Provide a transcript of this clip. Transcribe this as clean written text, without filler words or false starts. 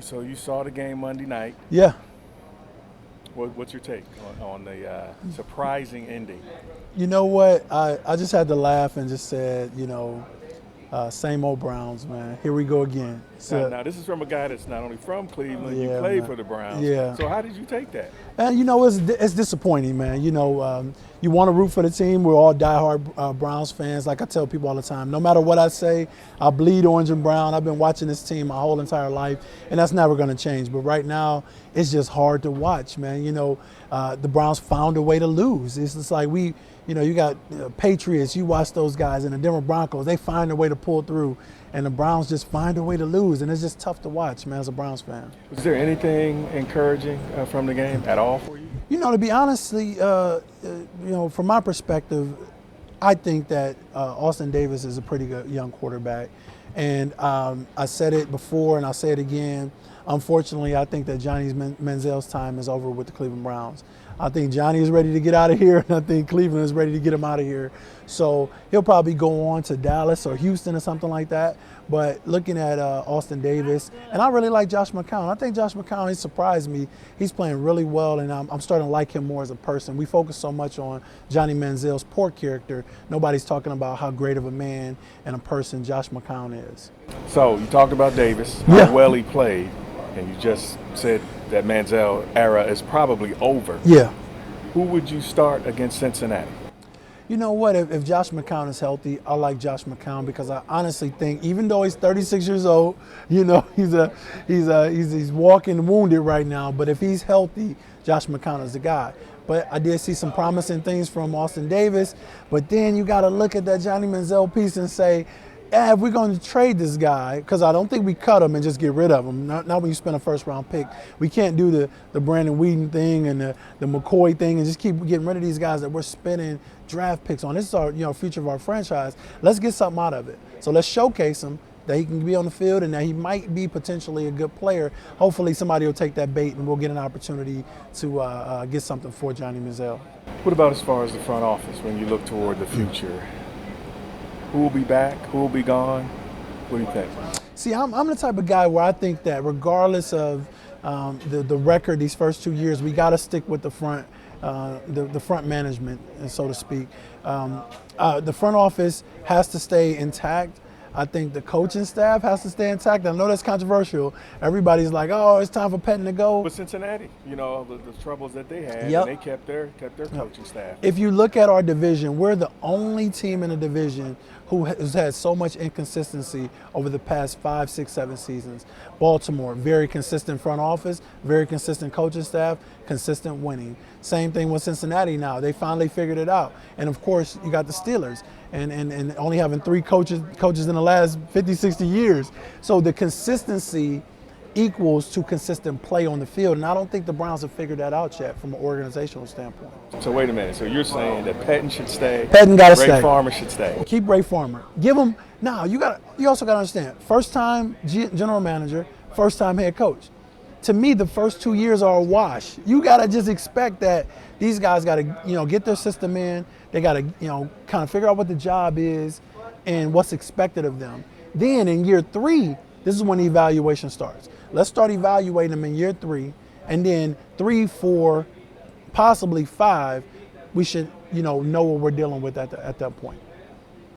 So you saw the game Monday night. Yeah. What's your take on the surprising ending? You know what? I just had to laugh and just said, same old Browns, man. Here we go again. So, Now, this is from a guy that's not only from Cleveland, you yeah, played man. for the Browns. Yeah. So how did you take that? And it's disappointing, man. You want to root for the team. We're all diehard Browns fans. Like I tell people all the time, no matter what I say, I bleed orange and brown. I've been watching this team my whole entire life, and that's never going to change. But right now, it's just hard to watch, man. The Browns found a way to lose. It's just like you got Patriots. You watch those guys, and the Denver Broncos. They find a way to pull through. And the Browns just find a way to lose, and it's just tough to watch, man, as a Browns fan. Was there anything encouraging from the game at all for you? To be honestly, from my perspective, I think that Austin Davis is a pretty good young quarterback. And I said it before, and I'll say it again. Unfortunately, I think that Johnny-Manziel's time is over with the Cleveland Browns. I think Johnny is ready to get out of here, and I think Cleveland is ready to get him out of here. So he'll probably go on to Dallas or Houston or something like that. But looking at Austin Davis, and I really like josh-mccown. I think josh-mccown, he surprised me. He's playing really well, and I'm starting to like him more as a person. We focus so much on Johnny-Manziel's poor character. Nobody's talking about how great of a man and a person josh-mccown is. So you talked about Davis, how well he played, and you just said that Manziel era is probably over. Yeah. Who would you start against Cincinnati? You know what? If josh-mccown is healthy, I like josh-mccown because I honestly think, even though he's 36 years old, he's walking wounded right now. But if he's healthy, josh-mccown is the guy. But I did see some promising things from Austin Davis. But then you got to look at that Johnny-Manziel piece and say, if we're going to trade this guy, because I don't think we cut him and just get rid of him. Not when you spend a first-round pick. We can't do the Brandon Whedon thing and the McCoy thing and just keep getting rid of these guys that we're spending draft picks on. This is our future of our franchise. Let's get something out of it. So let's showcase him that he can be on the field and that he might be potentially a good player. Hopefully somebody will take that bait and we'll get an opportunity to get something for Johnny-Manziel. What about as far as the front office when you look toward the future? Who will be back? Who will be gone? What do you think? See, I'm the type of guy where I think that regardless of the record these first 2 years, we got to stick with the front management, so to speak. The front office has to stay intact. I think the coaching staff has to stay intact. I know that's controversial. Everybody's like, "Oh, it's time for Pettine to go." But Cincinnati, the troubles that they had, Yep. and they kept their coaching staff. If you look at our division, we're the only team in the division who has had so much inconsistency over the past 5, 6, 7 seasons. Baltimore, very consistent front office, very consistent coaching staff, consistent winning. Same thing with Cincinnati now. They finally figured it out. And of course, you got the Steelers and only having 3 coaches in the last 50, 60 years. So the consistency equals to consistent play on the field. And I don't think the Browns have figured that out yet from an organizational standpoint. So wait a minute. So you're saying that Pettine should stay? Pettine got to stay. Ray Farmer should stay. Keep Ray Farmer. Give him now. You also got to understand. First time general manager, first time head coach. To me, the first 2 years are a wash. You got to just expect that these guys got to get their system in. They got to kind of figure out what the job is and what's expected of them. Then in year 3, this is when the evaluation starts. Let's start evaluating them in year 3, and then 3, 4, possibly 5, we should know what we're dealing with at that point.